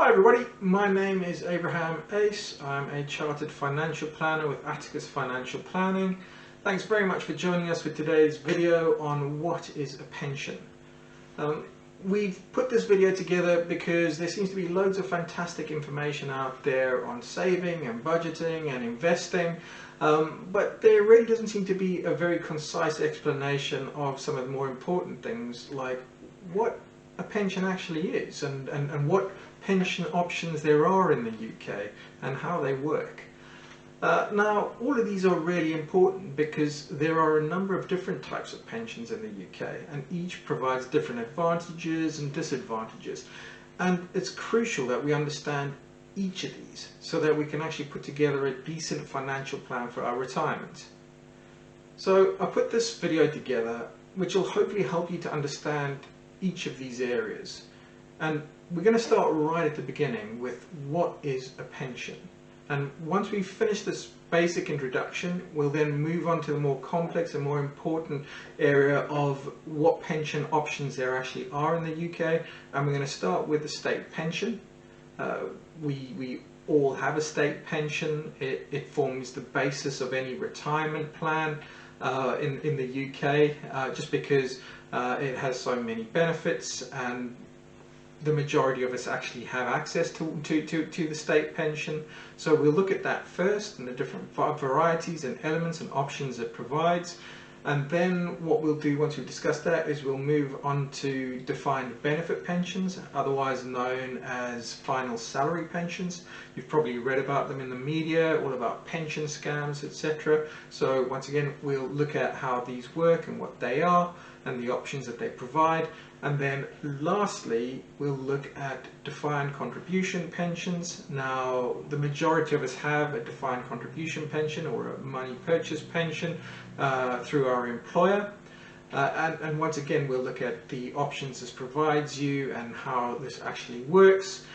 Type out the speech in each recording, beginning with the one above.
Hi everybody, my name is Abraham Ace. I'm a Chartered Financial Planner with Atticus Financial Planning. Thanks very much for joining us for today's video on what is a pension. We've put this video together because there seems to be loads of fantastic information out there on saving and budgeting and investing, but there really doesn't seem to be a very concise explanation of some of the more important things, like what a pension actually is and what pension options there are in the UK and how they work. Now, all of these are really important because there are a number of different types of pensions in the UK, and each provides different advantages and disadvantages, and it's crucial that we understand each of these so that we can actually put together a decent financial plan for our retirement. So I put this video together which will hopefully help you to understand each of these areas, and we're going to start right at the beginning with what is a pension. And once we finish this basic introduction, we'll then move on to the more complex and more important area of what pension options there actually are in the UK. And we're going to start with the state pension. We all have a state pension. It forms the basis of any retirement plan in the UK, just because it has so many benefits, and the majority of us actually have access to the state pension. So we'll look at that first and the different varieties and elements and options it provides, and then what we'll do once we've discussed that is we'll move on to defined benefit pensions, otherwise known as final salary pensions. You've probably read about them in the media, all about pension scams, etc. So once again, we'll look at how these work and what they are and the options that they provide. And then lastly, we'll look at defined contribution pensions. Now, the majority of us have a defined contribution pension or a money purchase pension through our employer. And once again, we'll look at the options this provides you and how this actually works.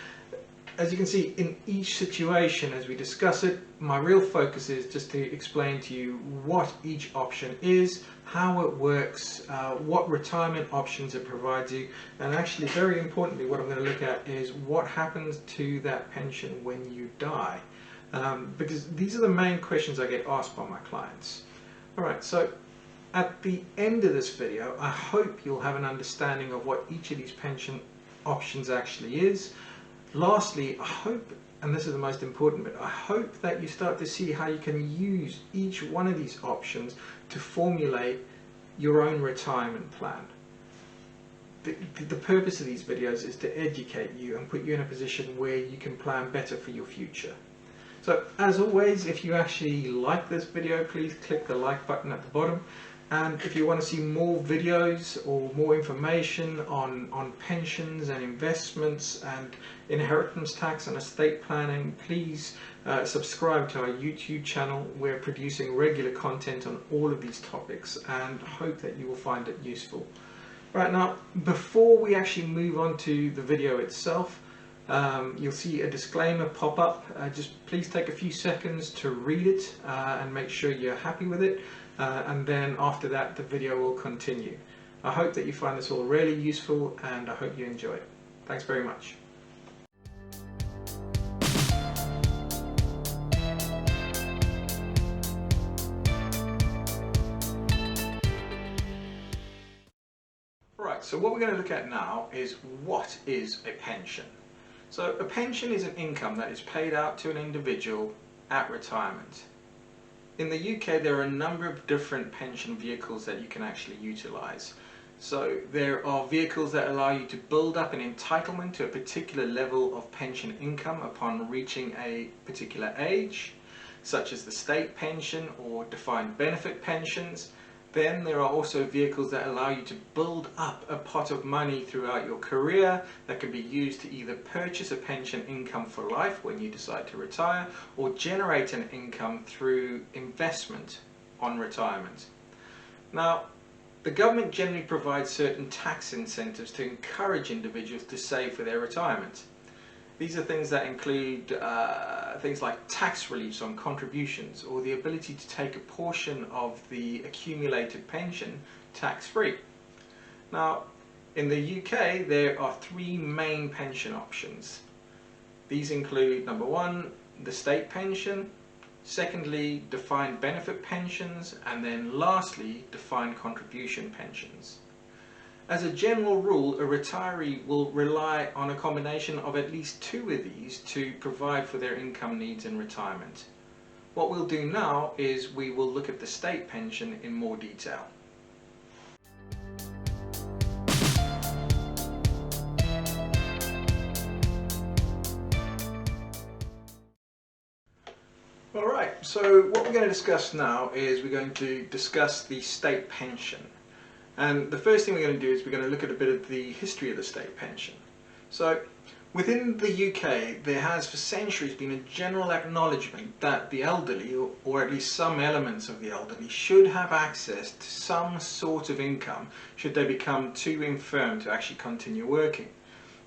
As you can see, in each situation as we discuss it, my real focus is just to explain to you what each option is, how it works, what retirement options it provides you, and actually, very importantly, what I'm going to look at is what happens to that pension when you die, because these are the main questions I get asked by my clients. Alright, so at the end of this video, I hope you'll have an understanding of what each of these pension options actually is. Lastly, I hope, and this is the most important bit, I hope that you start to see how you can use each one of these options to formulate your own retirement plan. The purpose of these videos is to educate you and put you in a position where you can plan better for your future. So as always, if you actually like this video, please click the like button at the bottom. And if you want to see more videos or more information on pensions and investments and inheritance tax and estate planning, please subscribe to our YouTube channel. We're producing regular content on all of these topics, and hope that you will find it useful. Right, now, before we actually move on to the video itself, you'll see a disclaimer pop up. Just please take a few seconds to read it and make sure you're happy with it. And then after that, the video will continue. I hope that you find this all really useful, and I hope you enjoy it. Thanks very much. Right, so what we're going to look at now is what is a pension. So a pension is an income that is paid out to an individual at retirement. In the UK, there are a number of different pension vehicles that you can actually utilize. So there are vehicles that allow you to build up an entitlement to a particular level of pension income upon reaching a particular age, such as the state pension or defined benefit pensions. Then there are also vehicles that allow you to build up a pot of money throughout your career that can be used to either purchase a pension income for life when you decide to retire, or generate an income through investment on retirement. Now, the government generally provides certain tax incentives to encourage individuals to save for their retirement. These are things that include things like tax reliefs on contributions, or the ability to take a portion of the accumulated pension tax-free. Now, in the UK, there are three main pension options. These include, number one, the state pension, secondly, defined benefit pensions, and then lastly, defined contribution pensions. As a general rule, a retiree will rely on a combination of at least two of these to provide for their income needs in retirement. What we'll do now is we will look at the state pension in more detail. Alright, so what we're going to discuss now is we're going to discuss the state pension. And the first thing we're going to do is we're going to look at a bit of the history of the state pension. So within the UK, there has for centuries been a general acknowledgement that the elderly, or at least some elements of the elderly, should have access to some sort of income should they become too infirm to actually continue working.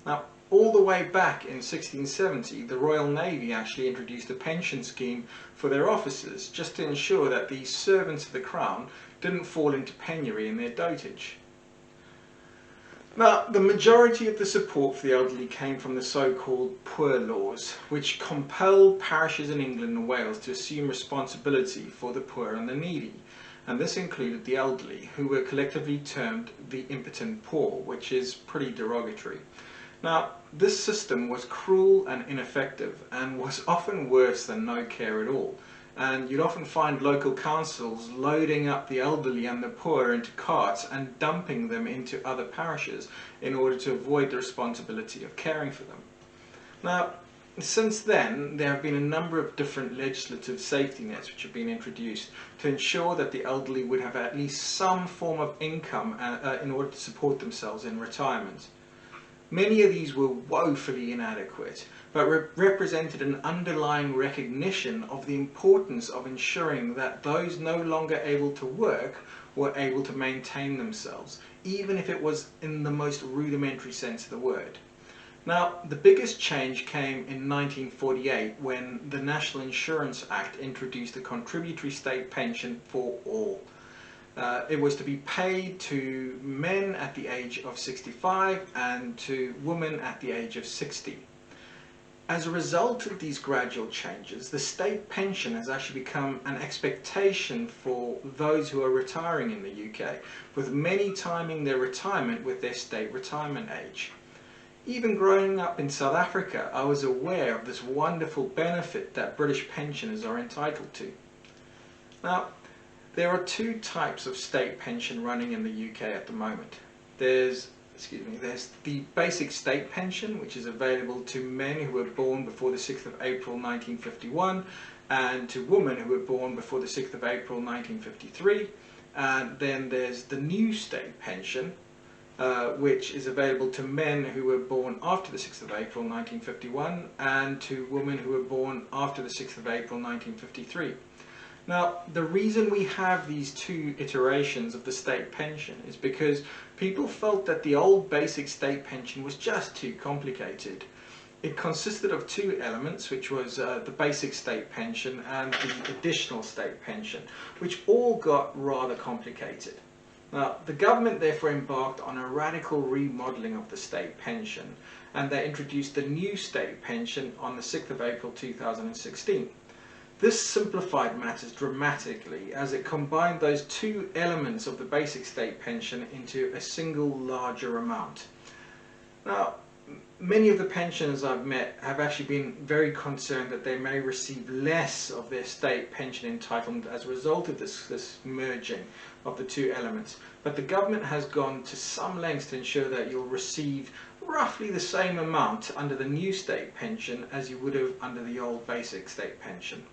Now, all the way back in 1670, the Royal Navy actually introduced a pension scheme for their officers just to ensure that the servants of the Crown didn't fall into penury in their dotage. Now, the majority of the support for the elderly came from the so-called Poor Laws, which compelled parishes in England and Wales to assume responsibility for the poor and the needy. And this included the elderly, who were collectively termed the impotent poor, which is pretty derogatory. Now, this system was cruel and ineffective and was often worse than no care at all. And you'd often find local councils loading up the elderly and the poor into carts and dumping them into other parishes in order to avoid the responsibility of caring for them. Now, since then, there have been a number of different legislative safety nets which have been introduced to ensure that the elderly would have at least some form of income in order to support themselves in retirement. Many of these were woefully inadequate, but represented an underlying recognition of the importance of ensuring that those no longer able to work were able to maintain themselves, even if it was in the most rudimentary sense of the word. Now, the biggest change came in 1948 when the National Insurance Act introduced a contributory state pension for all. It was to be paid to men at the age of 65 and to women at the age of 60. As a result of these gradual changes, the state pension has actually become an expectation for those who are retiring in the UK, with many timing their retirement with their state retirement age. Even growing up in South Africa, I was aware of this wonderful benefit that British pensioners are entitled to. Now, there are two types of state pension running in the UK at the moment. There's the basic state pension, which is available to men who were born before the 6th of April 1951 and to women who were born before the 6th of April 1953. And then there's the new state pension, which is available to men who were born after the 6th of April 1951 and to women who were born after the 6th of April 1953. Now, the reason we have these two iterations of the state pension is because people felt that the old basic state pension was just too complicated. It consisted of two elements, which was the basic state pension and the additional state pension, which all got rather complicated. Now, the government therefore embarked on a radical remodelling of the state pension, and they introduced the new state pension on the 6th of April 2016. This simplified matters dramatically as it combined those two elements of the basic state pension into a single larger amount. Now, many of the pensioners I've met have actually been very concerned that they may receive less of their state pension entitlement as a result of this merging of the two elements. But the government has gone to some lengths to ensure that you'll receive roughly the same amount under the new state pension as you would have under the old basic state pension.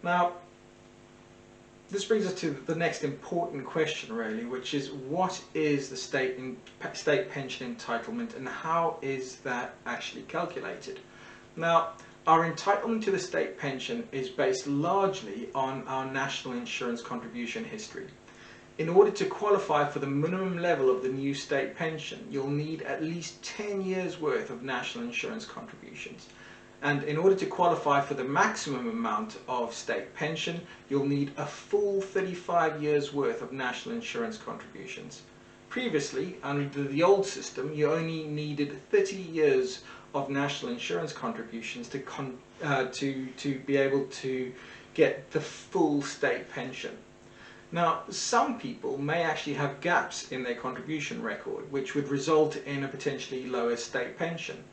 Now, this brings us to the next important question really, which is what is the state pension entitlement and how is that actually calculated? Now, our entitlement to the state pension is based largely on our national insurance contribution history. In order to qualify for the minimum level of the new state pension, you'll need at least 10 years worth of national insurance contributions. And in order to qualify for the maximum amount of state pension, you'll need a full 35 years worth of national insurance contributions. Previously, under the old system, you only needed 30 years of national insurance contributions to be able to get the full state pension. Now, some people may actually have gaps in their contribution record, which would result in a potentially lower state pension.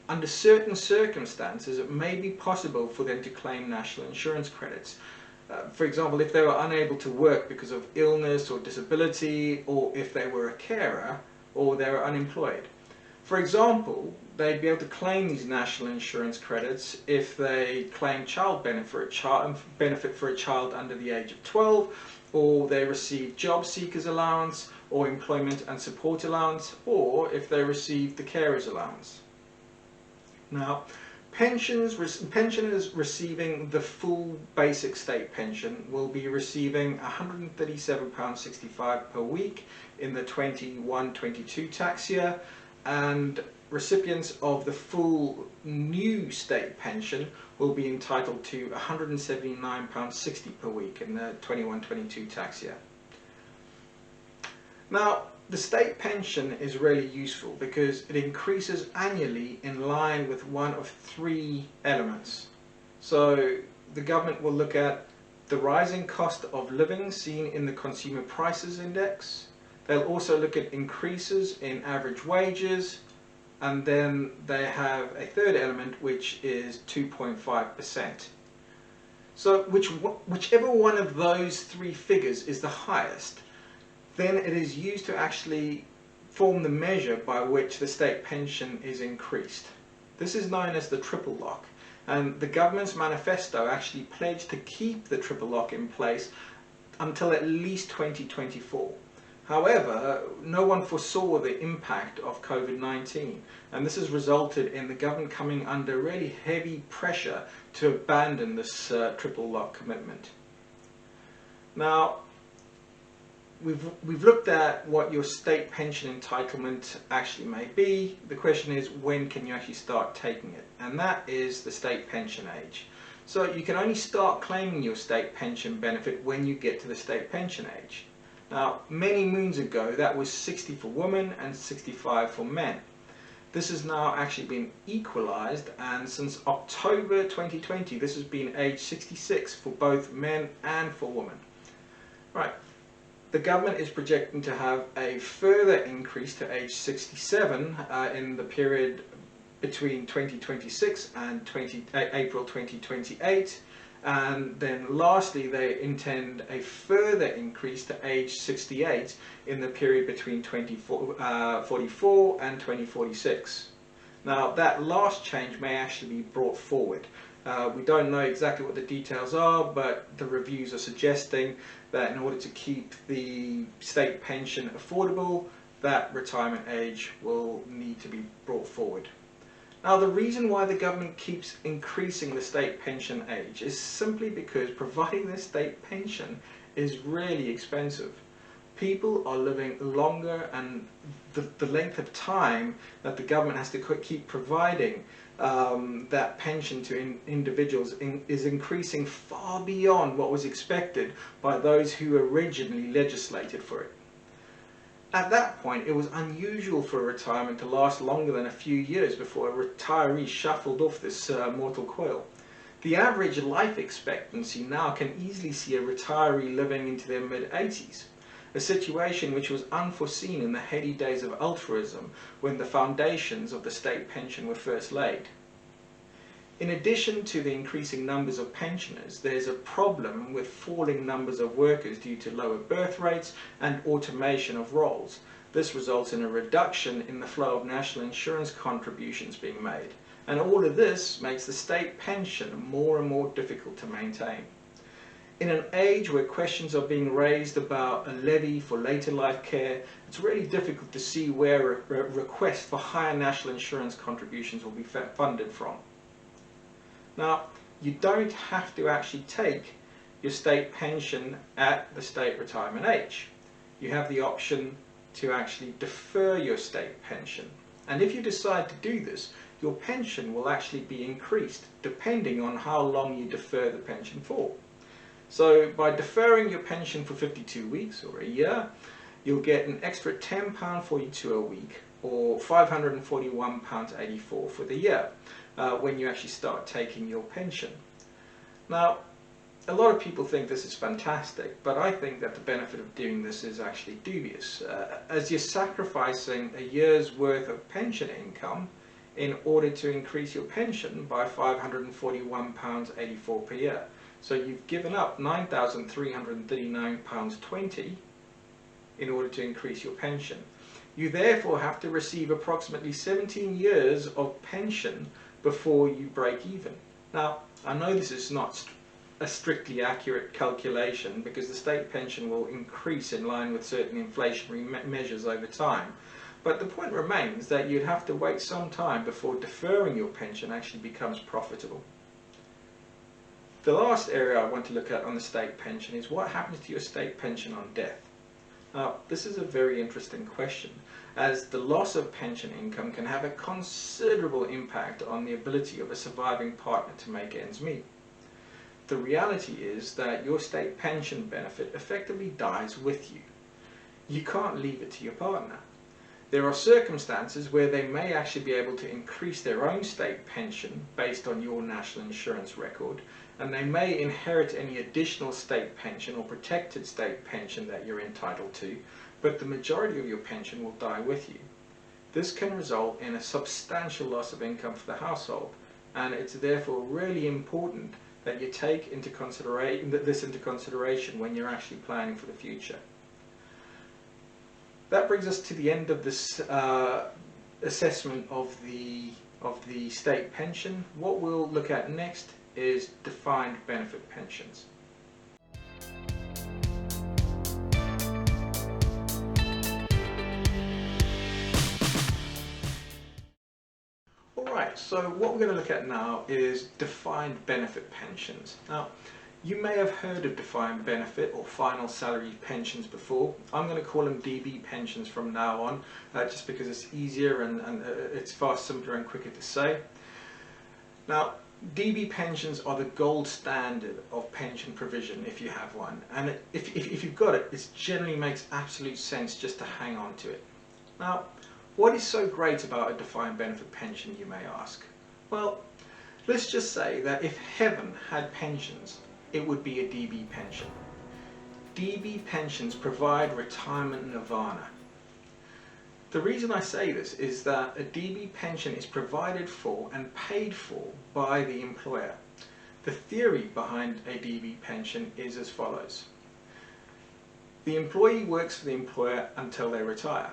Under certain circumstances, it may be possible for them to claim national insurance credits. For example, if they were unable to work because of illness or disability, or if they were a carer, or they were unemployed. For example, they'd be able to claim these national insurance credits if they claim child benefit for a child under the age of 12, or they receive job seekers allowance, or employment and support allowance, or if they receive the carers allowance. Now, pensioners receiving the full basic state pension will be receiving £137.65 per week in the 21-22 tax year, and recipients of the full new state pension will be entitled to £179.60 per week in the 21-22 tax year. Now, the state pension is really useful because it increases annually in line with one of three elements. So the government will look at the rising cost of living seen in the Consumer Prices Index. They'll also look at increases in average wages, and then they have a third element, which is 2.5%. So whichever one of those three figures is the highest, then it is used to actually form the measure by which the state pension is increased. This is known as the triple lock, and the government's manifesto actually pledged to keep the triple lock in place until at least 2024. However, no one foresaw the impact of COVID-19, and this has resulted in the government coming under really heavy pressure to abandon this triple lock commitment. Now, we've looked at what your state pension entitlement actually may be. The question is, when can you actually start taking it? And that is the state pension age. So you can only start claiming your state pension benefit when you get to the state pension age. Now, many moons ago, that was 60 for women and 65 for men. This has now actually been equalized, and since October 2020, this has been age 66 for both men and for women. Right. The government is projecting to have a further increase to age 67 in the period between 2026 and April 2028. And then lastly, they intend a further increase to age 68 in the period between 2044 and 2046. Now, that last change may actually be brought forward. We don't know exactly what the details are, but the reviews are suggesting that in order to keep the state pension affordable, that retirement age will need to be brought forward. Now, the reason why the government keeps increasing the state pension age is simply because providing the state pension is really expensive. People are living longer, and the length of time that the government has to keep providing that pension to individuals is increasing far beyond what was expected by those who originally legislated for it. At that point, it was unusual for a retirement to last longer than a few years before a retiree shuffled off this mortal coil. The average life expectancy now can easily see a retiree living into their mid-80s, a situation which was unforeseen in the heady days of altruism when the foundations of the state pension were first laid. In addition to the increasing numbers of pensioners, there's a problem with falling numbers of workers due to lower birth rates and automation of roles. This results in a reduction in the flow of national insurance contributions being made, and all of this makes the state pension more and more difficult to maintain. In an age where questions are being raised about a levy for later life care, it's really difficult to see where a request for higher national insurance contributions will be funded from. Now, you don't have to actually take your state pension at the state retirement age. You have the option to actually defer your state pension. And if you decide to do this, your pension will actually be increased depending on how long you defer the pension for. So by deferring your pension for 52 weeks or a year, you'll get an extra £10.42 a week, or £541.84 for the year, when you actually start taking your pension. Now, a lot of people think this is fantastic, but I think that the benefit of doing this is actually dubious, as you're sacrificing a year's worth of pension income in order to increase your pension by £541.84 per year. So you've given up £9,339.20 in order to increase your pension. You therefore have to receive approximately 17 years of pension before you break even. Now, I know this is not a strictly accurate calculation, because the state pension will increase in line with certain inflationary measures over time. But the point remains that you'd have to wait some time before deferring your pension actually becomes profitable. The last area I want to look at on the state pension is what happens to your state pension on death. Now, this is a very interesting question, as the loss of pension income can have a considerable impact on the ability of a surviving partner to make ends meet. The reality is that your state pension benefit effectively dies with you. You can't leave it to your partner. There are circumstances where they may actually be able to increase their own state pension based on your national insurance record, and they may inherit any additional state pension or protected state pension that you're entitled to, but the majority of your pension will die with you. This can result in a substantial loss of income for the household, and it's therefore really important that you take this into consideration when you're actually planning for the future. That brings us to the end of this assessment of the state pension. What we'll look at next is defined benefit pensions. Alright, so what we're going to look at now is defined benefit pensions. Now, you may have heard of defined benefit or final salary pensions before. I'm going to call them DB pensions from now on, just because it's easier and it's far simpler and quicker to say. Now, DB pensions are the gold standard of pension provision if you have one, and if you've got it, it generally makes absolute sense just to hang on to it. Now, what is so great about a defined benefit pension, you may ask? Well, let's just say that if heaven had pensions, it would be a DB pension. DB pensions provide retirement nirvana. The reason I say this is that a DB pension is provided for and paid for by the employer. The theory behind a DB pension is as follows. The employee works for the employer until they retire.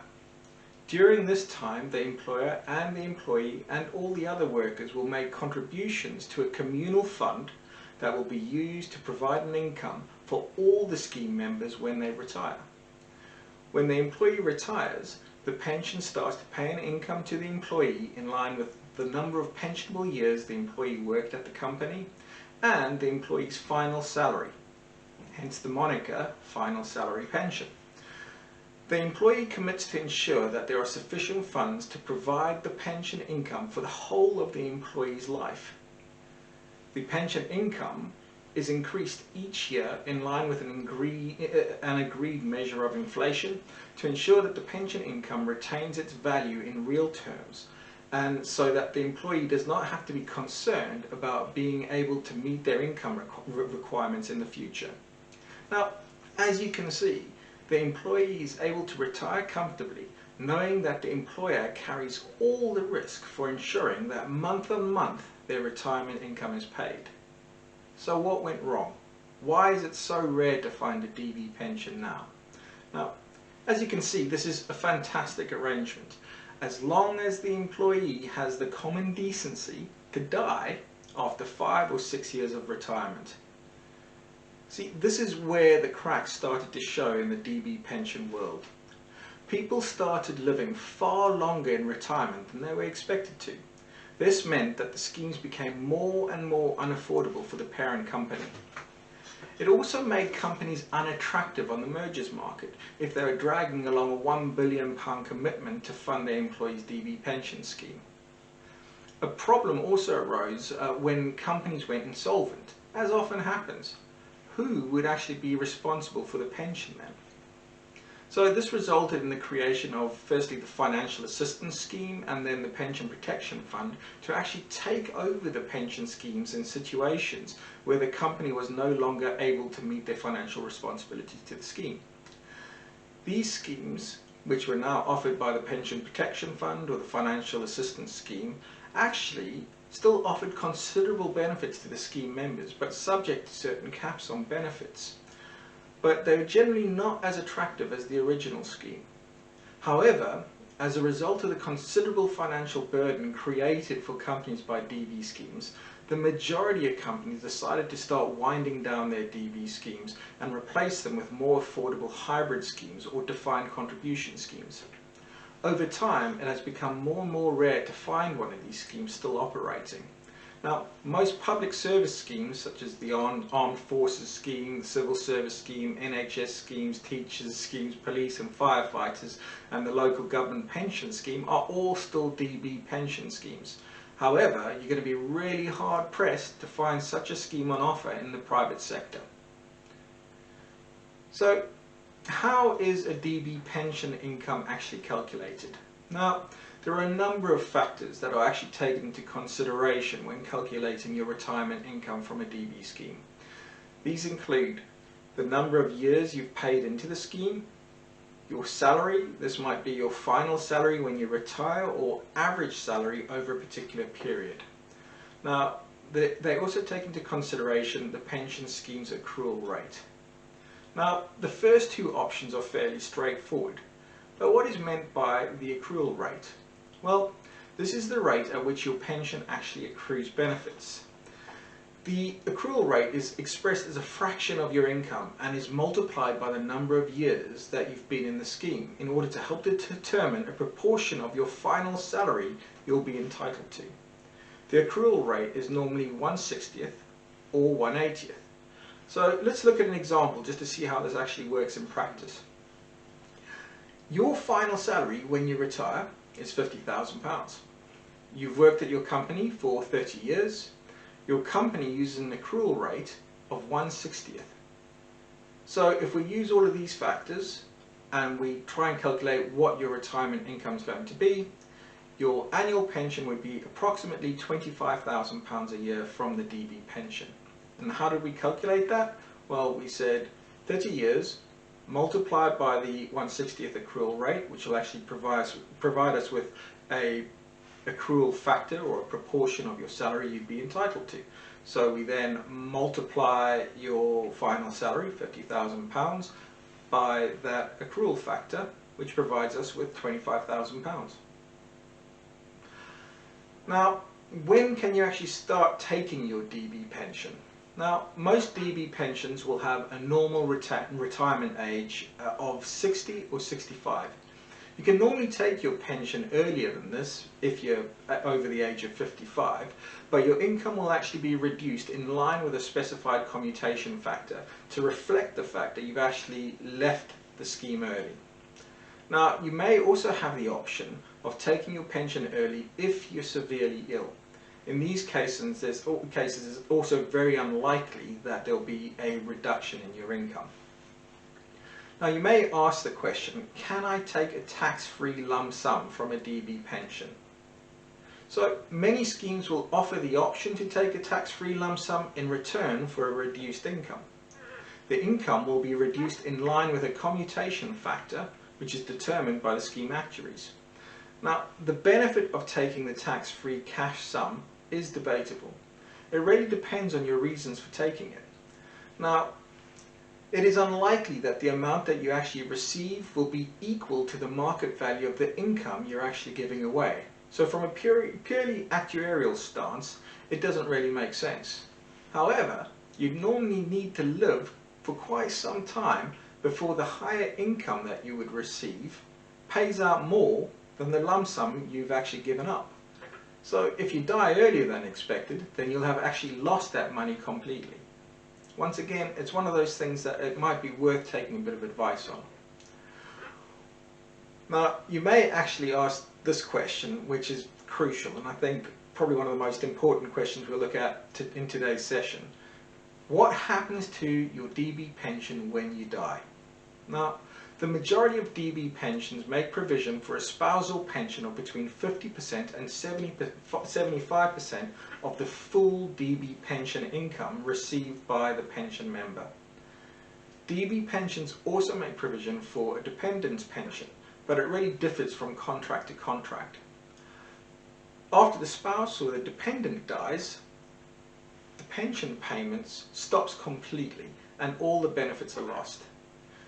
During this time, the employer and the employee and all the other workers will make contributions to a communal fund that will be used to provide an income for all the scheme members when they retire. When the employee retires, the pension starts to pay an income to the employee in line with the number of pensionable years the employee worked at the company and the employee's final salary, hence the moniker final salary pension. The employee commits to ensure that there are sufficient funds to provide the pension income for the whole of the employee's life. The pension income is increased each year in line with an agreed measure of inflation to ensure that the pension income retains its value in real terms, and so that the employee does not have to be concerned about being able to meet their income requirements in the future. Now, as you can see, the employee is able to retire comfortably, knowing that the employer carries all the risk for ensuring that month on month their retirement income is paid. So what went wrong? Why is it so rare to find a DB pension now? Now, as you can see, this is a fantastic arrangement, as long as the employee has the common decency to die after 5 or 6 years of retirement. See, this is where the cracks started to show in the DB pension world. People started living far longer in retirement than they were expected to. This meant that the schemes became more and more unaffordable for the parent company. It also made companies unattractive on the mergers market if they were dragging along a £1 billion commitment to fund their employees' DB pension scheme. A problem also arose when companies went insolvent, as often happens. Who would actually be responsible for the pension then? So this resulted in the creation of firstly the financial assistance scheme and then the pension protection fund to actually take over the pension schemes in situations where the company was no longer able to meet their financial responsibilities to the scheme. These schemes, which were now offered by the pension protection fund or the financial assistance scheme, actually still offered considerable benefits to the scheme members, but subject to certain caps on benefits. But they were generally not as attractive as the original scheme. However, as a result of the considerable financial burden created for companies by DB schemes, the majority of companies decided to start winding down their DB schemes and replace them with more affordable hybrid schemes or defined contribution schemes. Over time, it has become more and more rare to find one of these schemes still operating. Now, most public service schemes, such as the Armed Forces scheme, the Civil Service scheme, NHS schemes, teachers schemes, police and firefighters, and the local government pension scheme are all still DB pension schemes. However, you're going to be really hard pressed to find such a scheme on offer in the private sector. So, how is a DB pension income actually calculated? Now, there are a number of factors that are actually taken into consideration when calculating your retirement income from a DB scheme. These include the number of years you've paid into the scheme, your salary, this might be your final salary when you retire, or average salary over a particular period. Now, they also take into consideration the pension scheme's accrual rate. Now, the first two options are fairly straightforward, but what is meant by the accrual rate? Well, this is the rate at which your pension actually accrues benefits. The accrual rate is expressed as a fraction of your income and is multiplied by the number of years that you've been in the scheme in order to help to determine a proportion of your final salary you'll be entitled to. The accrual rate is normally 1/60th or 1/80th. So let's look at an example just to see how this actually works in practice. Your final salary when you retire is £50,000. You've worked at your company for 30 years. Your company uses an accrual rate of 1/60th. So if we use all of these factors and we try and calculate what your retirement income is going to be, your annual pension would be approximately £25,000 a year from the DB pension. And how did we calculate that? Well, we said 30 years multiplied by the 1/60th accrual rate, which will actually provide us with a accrual factor or a proportion of your salary you'd be entitled to. So we then multiply your final salary, £50,000, by that accrual factor, which provides us with £25,000. Now, when can you actually start taking your DB pension? Now, most DB pensions will have a normal retirement age of 60 or 65. You can normally take your pension earlier than this if you're over the age of 55, but your income will actually be reduced in line with a specified commutation factor to reflect the fact that you've actually left the scheme early. Now, you may also have the option of taking your pension early if you're severely ill. In these cases, it's also very unlikely that there'll be a reduction in your income. Now, you may ask the question, can I take a tax-free lump sum from a DB pension? So, many schemes will offer the option to take a tax-free lump sum in return for a reduced income. The income will be reduced in line with a commutation factor, which is determined by the scheme actuaries. Now, the benefit of taking the tax-free cash sum is debatable. It really depends on your reasons for taking it. Now, it is unlikely that the amount that you actually receive will be equal to the market value of the income you're actually giving away. So from a purely actuarial stance, it doesn't really make sense. However, you normally need to live for quite some time before the higher income that you would receive pays out more than the lump sum you've actually given up. So if you die earlier than expected, then you'll have actually lost that money completely. Once again, it's one of those things that it might be worth taking a bit of advice on. Now, you may actually ask this question, which is crucial, and I think probably one of the most important questions we'll look at in today's session. What happens to your DB pension when you die? Now, the majority of DB pensions make provision for a spousal pension of between 50% and 75% of the full DB pension income received by the pension member. DB pensions also make provision for a dependent's pension, but it really differs from contract to contract. After the spouse or the dependent dies, the pension payments stops completely and all the benefits are lost.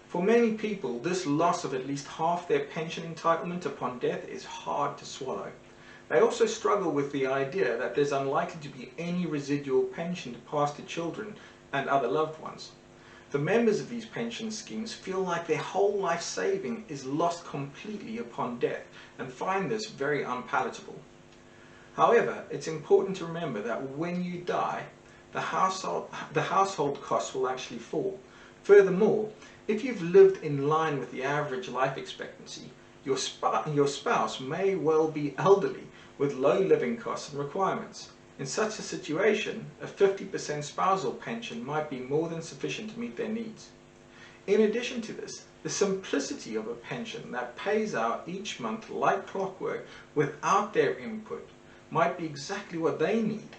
For many people, this loss of at least half their pension entitlement upon death is hard to swallow. They also struggle with the idea that there's unlikely to be any residual pension to pass to children and other loved ones. The members of these pension schemes feel like their whole life saving is lost completely upon death and find this very unpalatable. However, it's important to remember that when you die, the household costs will actually fall. Furthermore, if you've lived in line with the average life expectancy, your spouse may well be elderly with low living costs and requirements. In such a situation, a 50% spousal pension might be more than sufficient to meet their needs. In addition to this, the simplicity of a pension that pays out each month like clockwork without their input might be exactly what they need.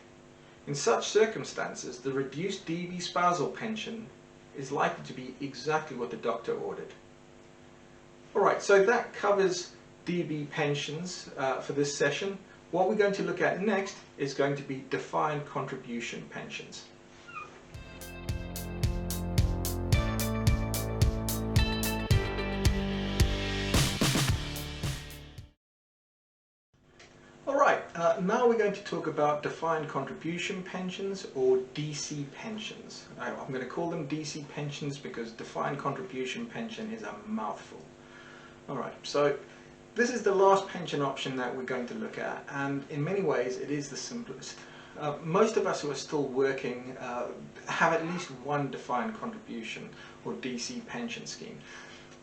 In such circumstances, the reduced DB spousal pension is likely to be exactly what the doctor ordered. Alright, so that covers DB pensions for this session. What we're going to look at next is going to be defined contribution pensions. Alright, now we're going to talk about defined contribution pensions or DC pensions. I'm going to call them DC pensions because defined contribution pension is a mouthful. Alright, so this is the last pension option that we're going to look at, and in many ways it is the simplest. Most of us who are still working have at least one defined contribution or DC pension scheme.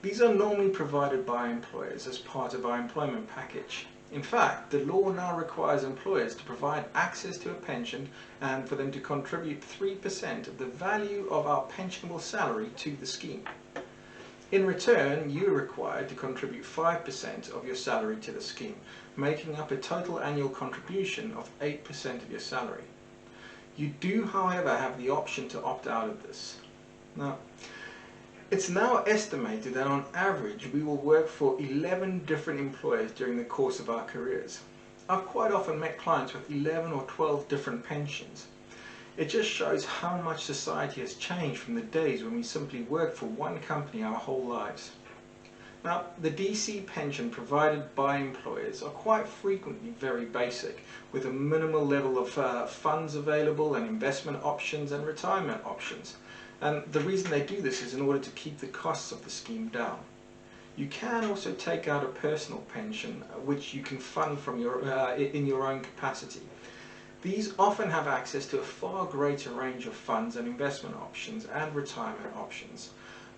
These are normally provided by employers as part of our employment package. In fact, the law now requires employers to provide access to a pension and for them to contribute 3% of the value of our pensionable salary to the scheme. In return, you are required to contribute 5% of your salary to the scheme, making up a total annual contribution of 8% of your salary. You do, however, have the option to opt out of this. Now, it's now estimated that on average we will work for 11 different employers during the course of our careers. I've quite often met clients with 11 or 12 different pensions. It just shows how much society has changed from the days when we simply worked for one company our whole lives. Now, the DC pension provided by employers are quite frequently very basic, with a minimal level of funds available and investment options and retirement options. And the reason they do this is in order to keep the costs of the scheme down. You can also take out a personal pension, which you can fund from in your own capacity. These often have access to a far greater range of funds and investment options and retirement options,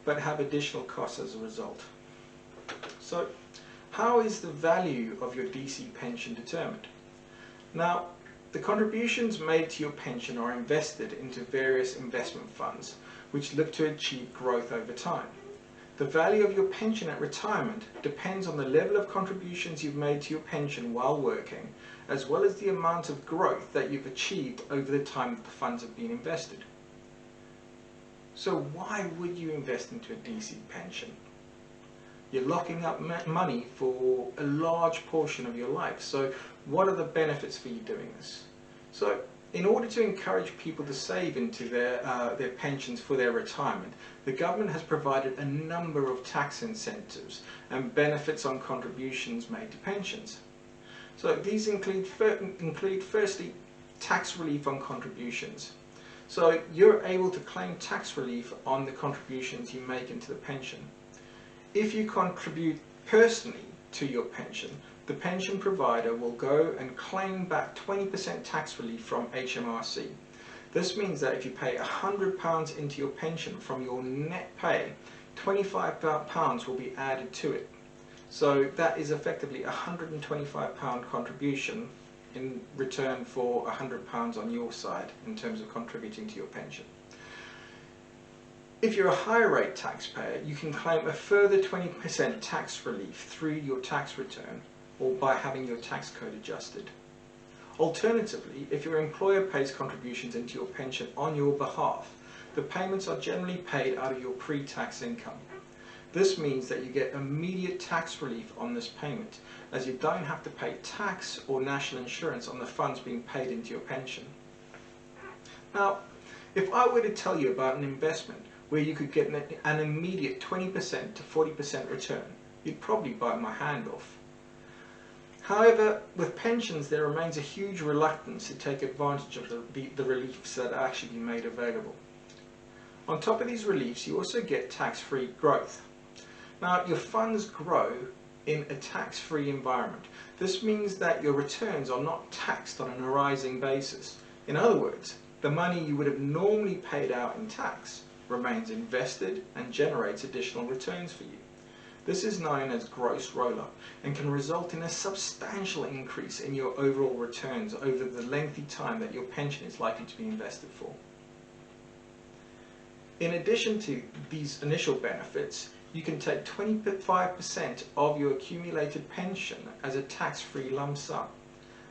but have additional costs as a result. So, how is the value of your DC pension determined? Now, the contributions made to your pension are invested into various investment funds, which look to achieve growth over time. The value of your pension at retirement depends on the level of contributions you've made to your pension while working, as well as the amount of growth that you've achieved over the time that the funds have been invested. So why would you invest into a DC pension? You're locking up money for a large portion of your life. So what are the benefits for you doing this? So in order to encourage people to save into their pensions for their retirement, the government has provided a number of tax incentives and benefits on contributions made to pensions. So these include firstly tax relief on contributions. So you're able to claim tax relief on the contributions you make into the pension. If you contribute personally to your pension, the pension provider will go and claim back 20% tax relief from HMRC. This means that if you pay £100 into your pension from your net pay, £25 will be added to it. So that is effectively a £125 contribution in return for £100 on your side in terms of contributing to your pension. If you're a higher rate taxpayer, you can claim a further 20% tax relief through your tax return or by having your tax code adjusted. Alternatively, if your employer pays contributions into your pension on your behalf, the payments are generally paid out of your pre-tax income. This means that you get immediate tax relief on this payment, as you don't have to pay tax or national insurance on the funds being paid into your pension. Now, if I were to tell you about an investment where you could get an immediate 20% to 40% return, you'd probably bite my hand off. However, with pensions there remains a huge reluctance to take advantage of the reliefs that are actually made available. On top of these reliefs, you also get tax-free growth. Now, your funds grow in a tax-free environment. This means that your returns are not taxed on an arising basis. In other words, the money you would have normally paid out in tax remains invested and generates additional returns for you. This is known as gross roll-up and can result in a substantial increase in your overall returns over the lengthy time that your pension is likely to be invested for. In addition to these initial benefits, you can take 25% of your accumulated pension as a tax-free lump sum.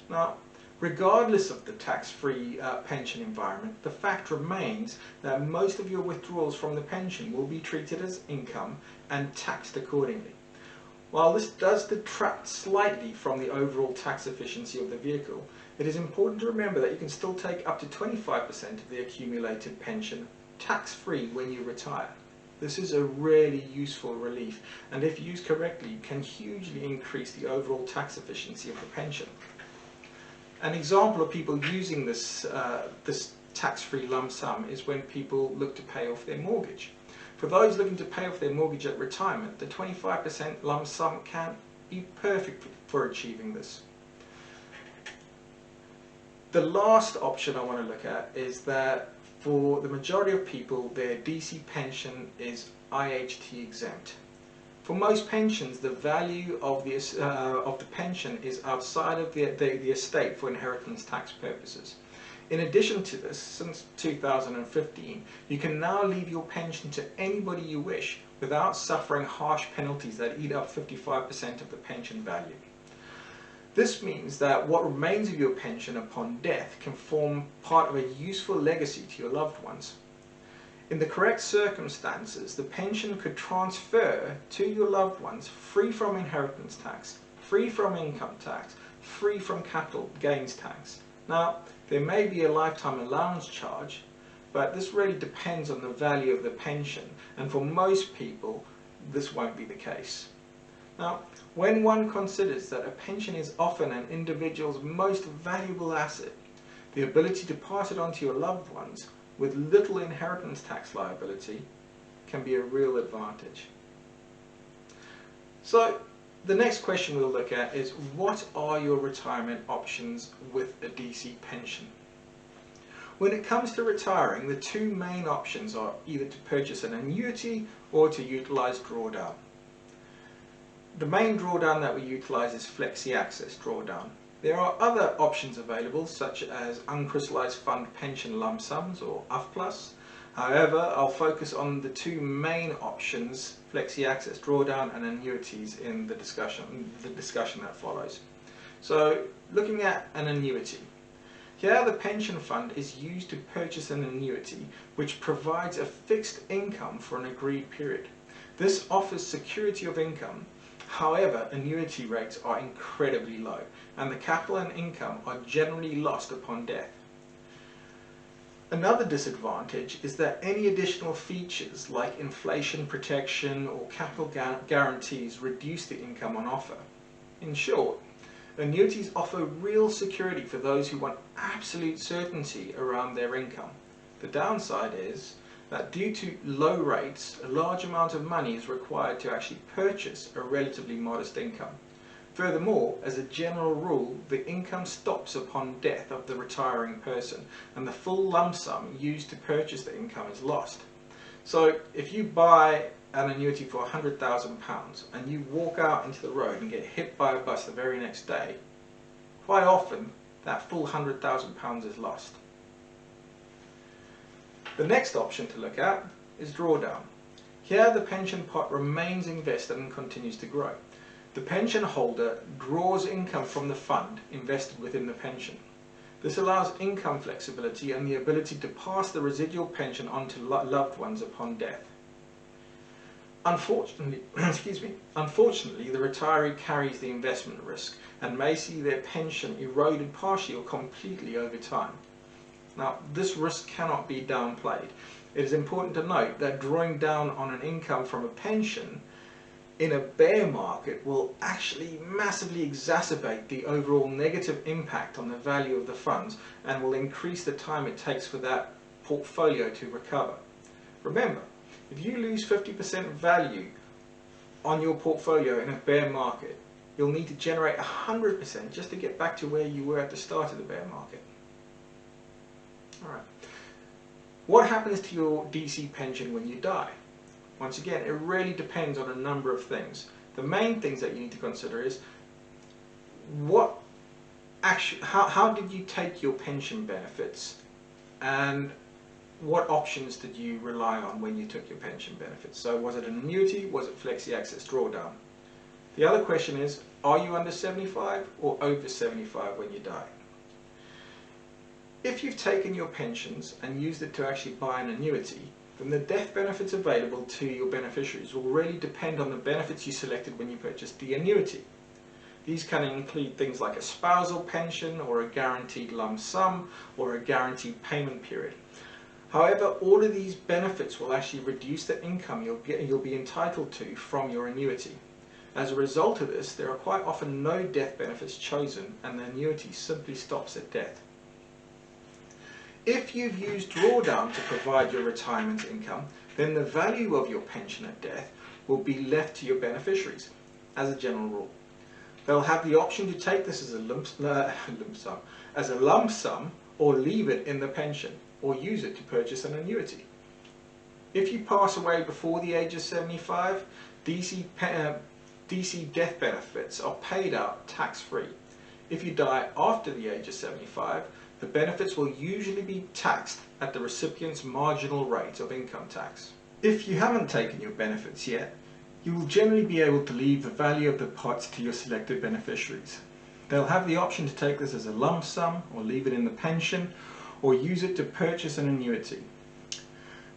Now, regardless of the tax-free pension environment, the fact remains that most of your withdrawals from the pension will be treated as income and taxed accordingly. While this does detract slightly from the overall tax efficiency of the vehicle, it is important to remember that you can still take up to 25% of the accumulated pension tax-free when you retire. This is a really useful relief, and if used correctly, can hugely increase the overall tax efficiency of the pension. An example of people using this tax-free lump sum is when people look to pay off their mortgage. For those looking to pay off their mortgage at retirement, the 25% lump sum can be perfect for achieving this. The last option I want to look at is that for the majority of people, their DC pension is IHT exempt. For most pensions, the value of the pension is outside of the estate for inheritance tax purposes. In addition to this, since 2015, you can now leave your pension to anybody you wish without suffering harsh penalties that eat up 55% of the pension value. This means that what remains of your pension upon death can form part of a useful legacy to your loved ones. In the correct circumstances, the pension could transfer to your loved ones free from inheritance tax, free from income tax, free from capital gains tax. Now, there may be a lifetime allowance charge, but this really depends on the value of the pension, and for most people, this won't be the case. Now, when one considers that a pension is often an individual's most valuable asset, the ability to pass it on to your loved ones with little inheritance tax liability can be a real advantage. So, the next question we'll look at is, what are your retirement options with a DC pension? When it comes to retiring, the two main options are either to purchase an annuity or to utilize drawdown. The main drawdown that we utilize is Flexi Access drawdown. There are other options available, such as uncrystallized fund pension lump sums, or UFPLUS. However, I'll focus on the two main options, Flexi Access drawdown and annuities, in the discussion that follows. So, looking at an annuity. Here the pension fund is used to purchase an annuity which provides a fixed income for an agreed period. This offers security of income. However, annuity rates are incredibly low, and the capital and income are generally lost upon death. Another disadvantage is that any additional features like inflation protection or capital guarantees reduce the income on offer. In short, annuities offer real security for those who want absolute certainty around their income. The downside is that due to low rates, a large amount of money is required to actually purchase a relatively modest income. Furthermore, as a general rule, the income stops upon death of the retiring person, and the full lump sum used to purchase the income is lost. So if you buy an annuity for £100,000 and you walk out into the road and get hit by a bus the very next day, quite often that full £100,000 is lost. The next option to look at is drawdown. Here the pension pot remains invested and continues to grow. The pension holder draws income from the fund invested within the pension. This allows income flexibility and the ability to pass the residual pension on to loved ones upon death. Unfortunately, unfortunately, the retiree carries the investment risk and may see their pension eroded partially or completely over time. Now, this risk cannot be downplayed. It is important to note that drawing down on an income from a pension in a bear market will actually massively exacerbate the overall negative impact on the value of the funds and will increase the time it takes for that portfolio to recover. Remember, if you lose 50% value on your portfolio in a bear market, you'll need to generate 100% just to get back to where you were at the start of the bear market. Alright. What happens to your DC pension when you die? Once again, it really depends on a number of things. The main things that you need to consider is how did you take your pension benefits, and what options did you rely on when you took your pension benefits? So was it an annuity? Was it flexi access drawdown? The other question is, are you under 75 or over 75 when you die? If you've taken your pensions and used it to actually buy an annuity, then the death benefits available to your beneficiaries will really depend on the benefits you selected when you purchased the annuity. These can include things like a spousal pension or a guaranteed lump sum or a guaranteed payment period. However, all of these benefits will actually reduce the income you'll be entitled to from your annuity. As a result of this, there are quite often no death benefits chosen and the annuity simply stops at death. If you've used drawdown to provide your retirement income, then the value of your pension at death will be left to your beneficiaries, as a general rule. They'll have the option to take this as a lump sum, or leave it in the pension, or use it to purchase an annuity. If you pass away before the age of 75, DC death benefits are paid out tax-free. If you die after the age of 75, the benefits will usually be taxed at the recipient's marginal rate of income tax. If you haven't taken your benefits yet, you will generally be able to leave the value of the pots to your selected beneficiaries. They'll have the option to take this as a lump sum, or leave it in the pension, or use it to purchase an annuity.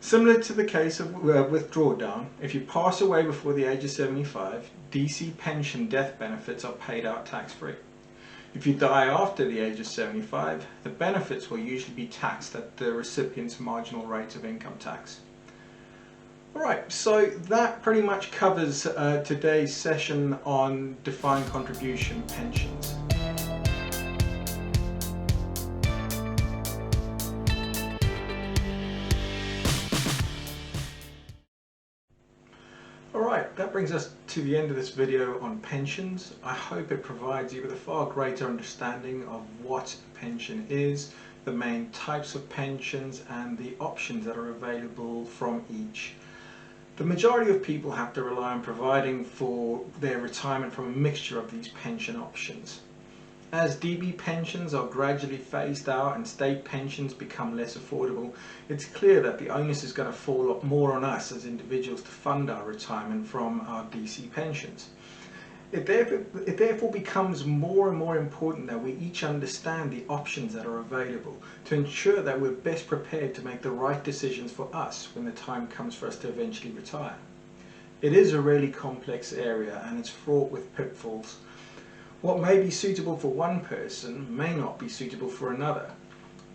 Similar to the case of with drawdown, if you pass away before the age of 75, DC pension death benefits are paid out tax-free. If you die after the age of 75, the benefits will usually be taxed at the recipient's marginal rate of income tax. Alright, so that pretty much covers today's session on defined contribution pensions. Alright, that brings us to the end of this video on pensions. I hope it provides you with a far greater understanding of what a pension is, the main types of pensions, and the options that are available from each. The majority of people have to rely on providing for their retirement from a mixture of these pension options. As DB pensions are gradually phased out and state pensions become less affordable, it's clear that the onus is going to fall more on us as individuals to fund our retirement from our DC pensions. It therefore becomes more and more important that we each understand the options that are available to ensure that we're best prepared to make the right decisions for us when the time comes for us to eventually retire. It is a really complex area and it's fraught with pitfalls. What may be suitable for one person may not be suitable for another.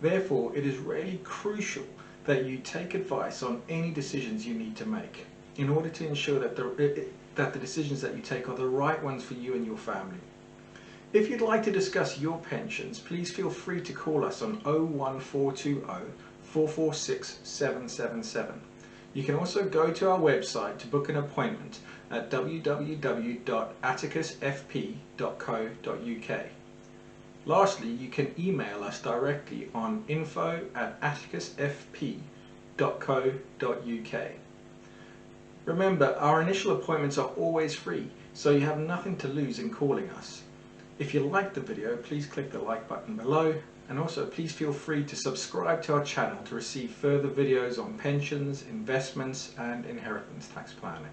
Therefore, it is really crucial that you take advice on any decisions you need to make in order to ensure that the decisions that you take are the right ones for you and your family. If you'd like to discuss your pensions, please feel free to call us on 01420 446 777. You can also go to our website to book an appointment at www.atticusfp.co.uk. Lastly, you can email us directly on info@atticusfp.co.uk. Remember, our initial appointments are always free, so you have nothing to lose in calling us. If you liked the video, please click the like button below, And also please feel free to subscribe to our channel to receive further videos on pensions, investments and inheritance tax planning.